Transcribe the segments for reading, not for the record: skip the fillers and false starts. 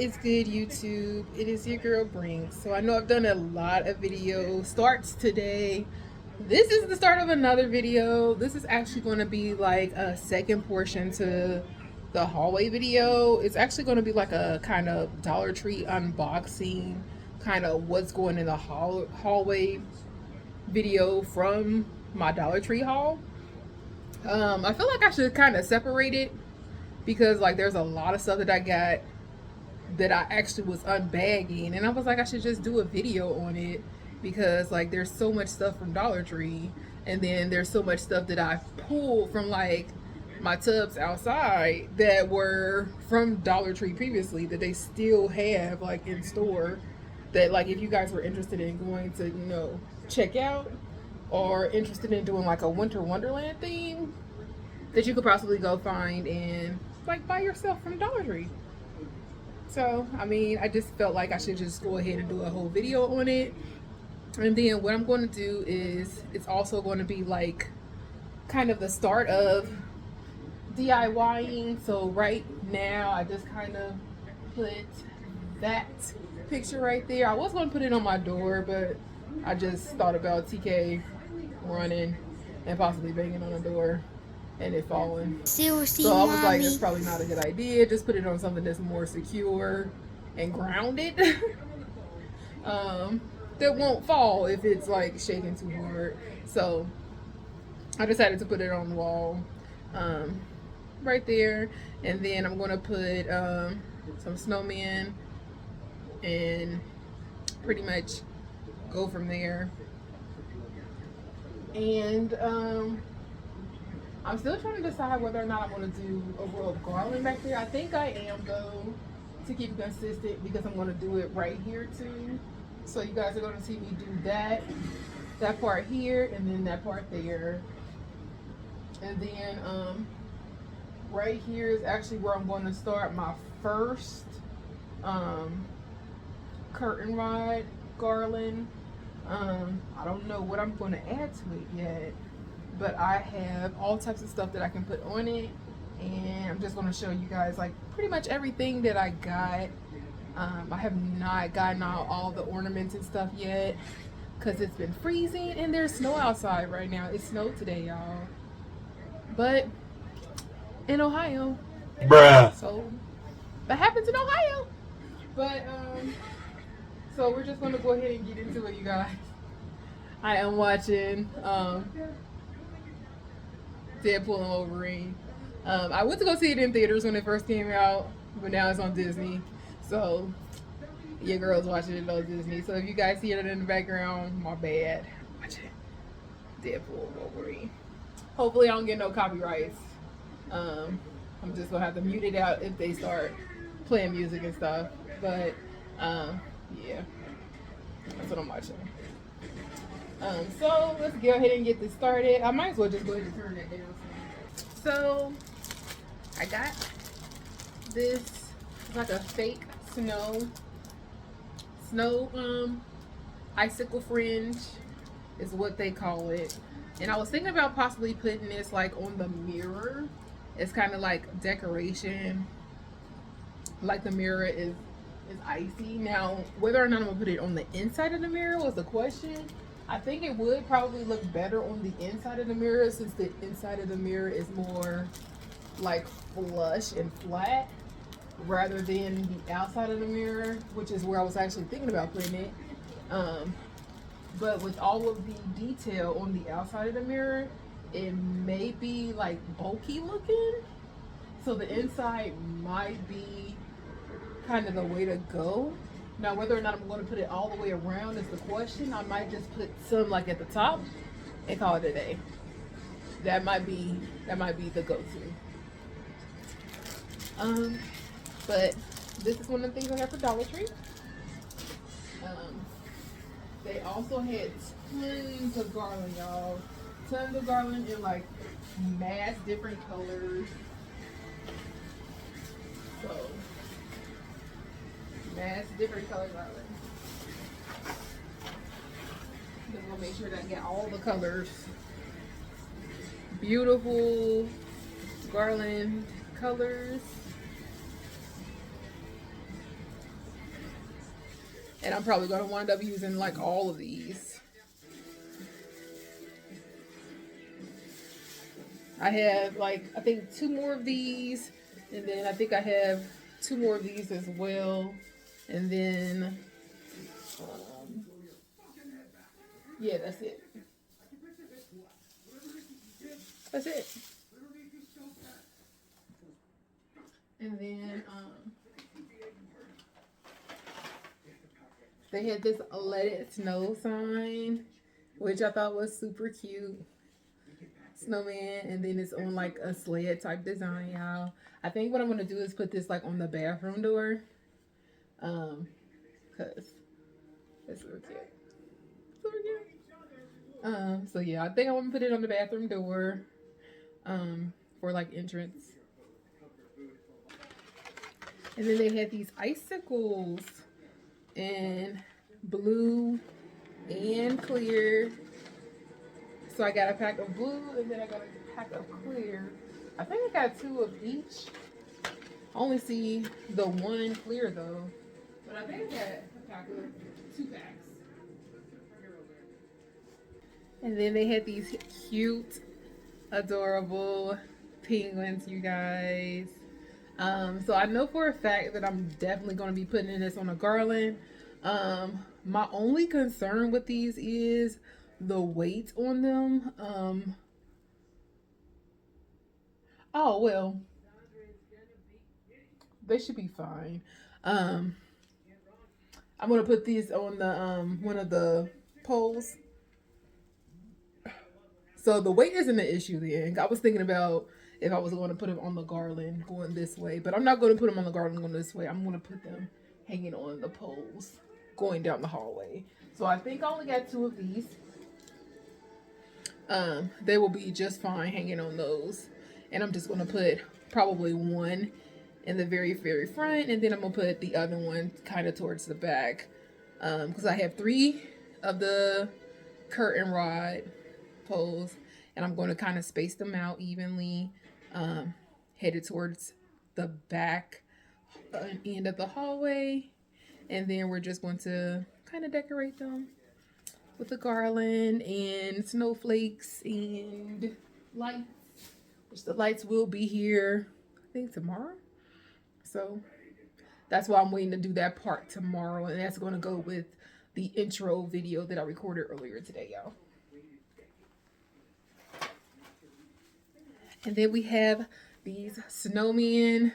is good, YouTube? It is your girl Brink. So I know I've done a lot of video starts today. This is the start of another video. This is actually going to be like a second portion to the hallway video. It's actually going to be like a kind of Dollar Tree unboxing, kind of what's going in the hallway video from my Dollar Tree haul. I feel like I should kind of separate it because like there's a lot of stuff that I got that I actually was unbagging, and I was like, I should just do a video on it because like there's so much stuff from Dollar Tree, and then there's so much stuff that I pulled from like my tubs outside that were from Dollar Tree previously that they still have like in store, that like if you guys were interested in going to, you know, check out, or interested in doing like a winter wonderland theme, that you could possibly go find and like buy yourself from Dollar Tree. So, I mean, I just felt like I should just go ahead and do a whole video on it. And then what I'm going to do is, it's also going to be like kind of the start of DIYing. So right now, I just kind of put that picture right there. I was going to put it on my door, but I just thought about TK running and possibly banging on the door and it falling. Seriously, so I was Mommy. like, that's probably not a good idea. Just put it on something that's more secure and grounded. That won't fall if it's like shaking too hard. So I decided to put it on the wall right there. And then I'm gonna put some snowmen and pretty much go from there. And I'm still trying to decide whether or not I'm going to do a row of garland back there. I think I am, though, to keep it consistent, because I'm going to do it right here too. So you guys are going to see me do that part here, and then that part there. And then right here is actually where I'm going to start my first curtain rod garland. I don't know what I'm going to add to it yet, but I have all types of stuff that I can put on it, and I'm just going to show you guys like pretty much everything that I got. I have not gotten out all the ornaments and stuff yet because it's been freezing and there's snow outside right now. It snowed today, y'all, but in Ohio. Bruh. So that happens in Ohio. But so we're just gonna go ahead and get into it, you guys. I am watching Deadpool and Wolverine. I went to go see it in theaters when it first came out, but now it's on Disney. So your girl's watching it on Disney. So if you guys see it in the background, my bad. Watching Deadpool and Wolverine. Hopefully I don't get no copyrights. I'm just gonna have to mute it out if they start playing music and stuff. But yeah, that's what I'm watching. So let's go ahead and get this started. I might as well just go ahead and turn that down. So I got this, it's like a fake snow icicle fringe is what they call it. And I was thinking about possibly putting this like on the mirror. It's kind of like decoration, like the mirror is icy. Now, whether or not I'm gonna put it on the inside of the mirror was the question. I think it would probably look better on the inside of the mirror, since the inside of the mirror is more like flush and flat, rather than the outside of the mirror, which is where I was actually thinking about putting it. But with all of the detail on the outside of the mirror, it may be like bulky looking, so the inside might be kind of the way to go. Now, whether or not I'm going to put it all the way around is the question. I might just put some like at the top and call it a day. That might be the go-to. But this is one of the things I got for Dollar Tree. They also had tons of garland, y'all. Tons of garland in like mass different colors. So mass different color garland. Just gonna make sure that I get all the colors. Beautiful garland colors. And I'm probably going to wind up using like all of these. I have like, I think 2 more of these. And then I think I have 2 more of these as well. And then, yeah, that's it. That's it. And then, they had this "Let It Snow" sign, which I thought was super cute. Snowman, and then it's on like a sled type design, y'all. I think what I'm gonna do is put this like on the bathroom door, cause it's super cute, super cute. So yeah, I think I'm gonna put it on the bathroom door, for like entrance. And then they had these icicles in blue and clear. So I got a pack of blue and then I got a pack of clear. I think I got 2 of each. I only see the 1 clear though. But I think I got a pack of 2 packs. And then they had these cute, adorable penguins, you guys. So I know for a fact that I'm definitely going to be putting this on a garland. My only concern with these is the weight on them. Oh well, they should be fine. I'm gonna put these on the one of the poles. So the weight isn't an issue then. I was thinking about if I was going to put them on the garland going this way, but I'm not going to put them on the garland going this way. I'm going to put them hanging on the poles going down the hallway. So I think I only got 2 of these. They will be just fine hanging on those. And I'm just going to put probably 1 in the very, very front. And then I'm going to put the other one kind of towards the back. Because I have 3 of the curtain rod poles. And I'm going to kind of space them out evenly. Headed towards the back end of the hallway. And then we're just going to kind of decorate them with the garland and snowflakes and lights, which the lights will be here, I think tomorrow. So that's why I'm waiting to do that part tomorrow. And that's going to go with the intro video that I recorded earlier today, y'all. And then we have these snowmen.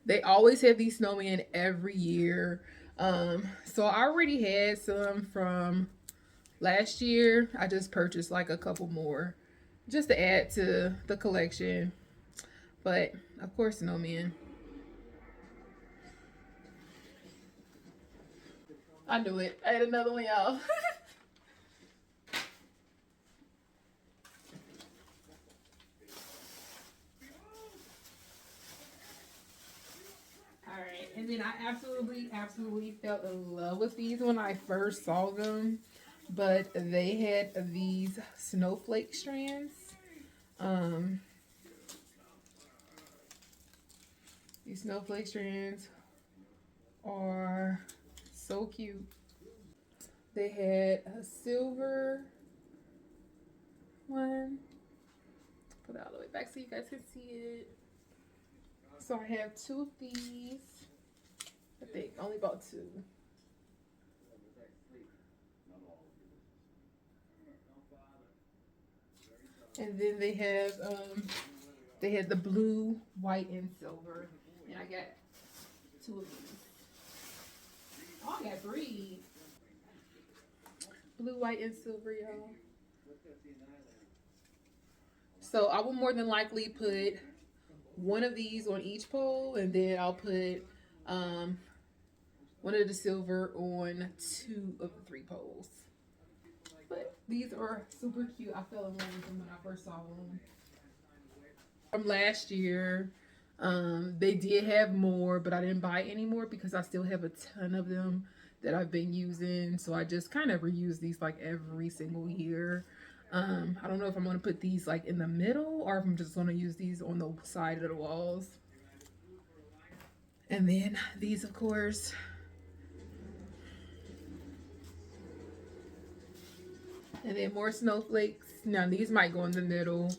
They always have these snowmen every year. So I already had some from last year. I just purchased like a couple more just to add to the collection. But of course, snowmen. I knew it. I had another one, y'all. Alright, and then I absolutely fell in love with these when I first saw them. But they had these snowflake strands. These snowflake strands are so cute. They had a silver one. Put it all the way back so you guys can see it. So I have 2 of these. I think only bought 2. And then they had the blue, white, and silver. And I got 2 of these. Oh, I got 3. Blue, white, and silver, y'all. So I will more than likely put 1 of these on each pole, and then I'll put 1 of the silver on 2 of the 3 poles. But these are super cute. I fell in love with them when I first saw them. From last year, they did have more, but I didn't buy any more because I still have a ton of them that I've been using. So I just kind of reuse these like every single year. I don't know if I'm going to put these like in the middle or if I'm just going to use these on the side of the walls. And then these, of course, And then more snowflakes. Now these might go in the middle.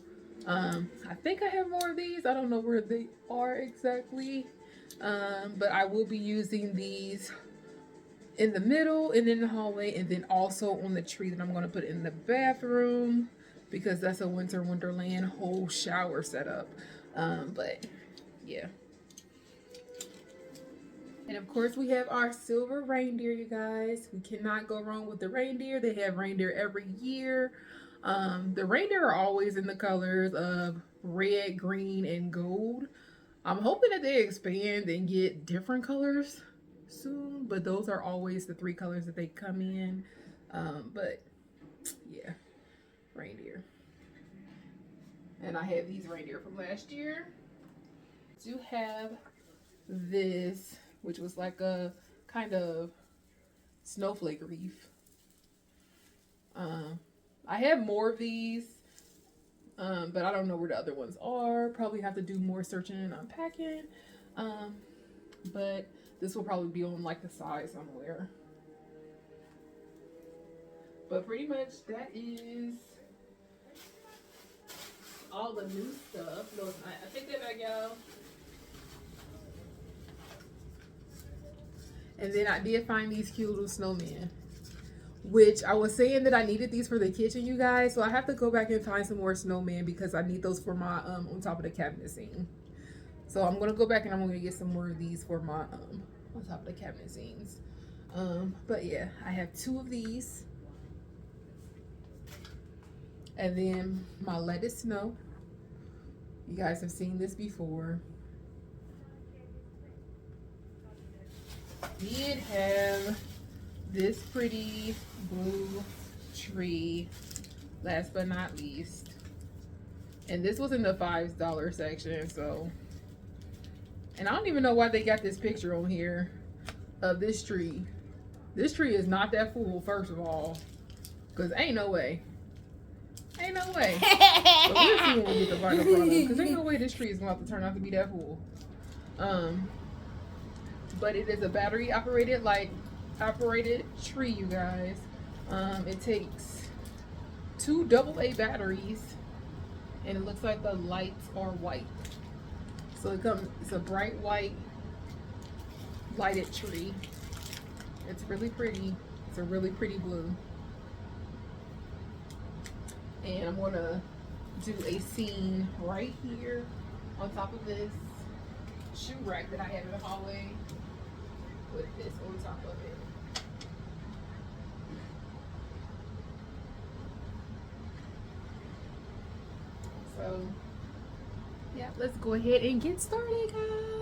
I think I have more of these. I don't know where they are exactly. But I will be using these in the middle and in the hallway, and then also on the tree that I'm going to put in the bathroom, because that's a Winter Wonderland whole shower setup. But yeah. And of course we have our silver reindeer, you guys. We cannot go wrong with the reindeer. They have reindeer every year. The reindeer are always in the colors of red, green, and gold. I'm hoping that they expand and get different colors soon, but those are always the 3 colors that they come in. But yeah, reindeer. And I have these reindeer from last year. I do have this, which was like a kind of snowflake wreath. I have more of these, but I don't know where the other ones are. Probably have to do more searching and unpacking. But this will probably be on like the side somewhere. But pretty much that is all the new stuff. No, I take that back, y'all. And then I did find these cute little snowmen, which I was saying that I needed these for the kitchen, you guys. So I have to go back and find some more snowmen because I need those for my on top of the cabinet scene. So I'm gonna go back and I'm gonna get some more of these for my on top of the cabinet scenes. But yeah, I have 2 of these. And then my Let It Snow. You guys have seen this before. Did have this pretty blue tree, last but not least. And this was in the $5 section, so. And I don't even know why they got this picture on here of this tree. This tree is not that full, first of all, because ain't no way. Ain't no way. But we'll see when we get the final product, because ain't no way this tree is going to have to turn out to be that full. But it is a battery operated tree, you guys. It takes 2 AA batteries, and it looks like the lights are white. So it's a bright white lighted tree. It's really pretty. It's a really pretty blue. And I'm gonna do a scene right here on top of this shoe rack that I have in the hallway. Put this on top of it. So yeah, let's go ahead and get started, guys.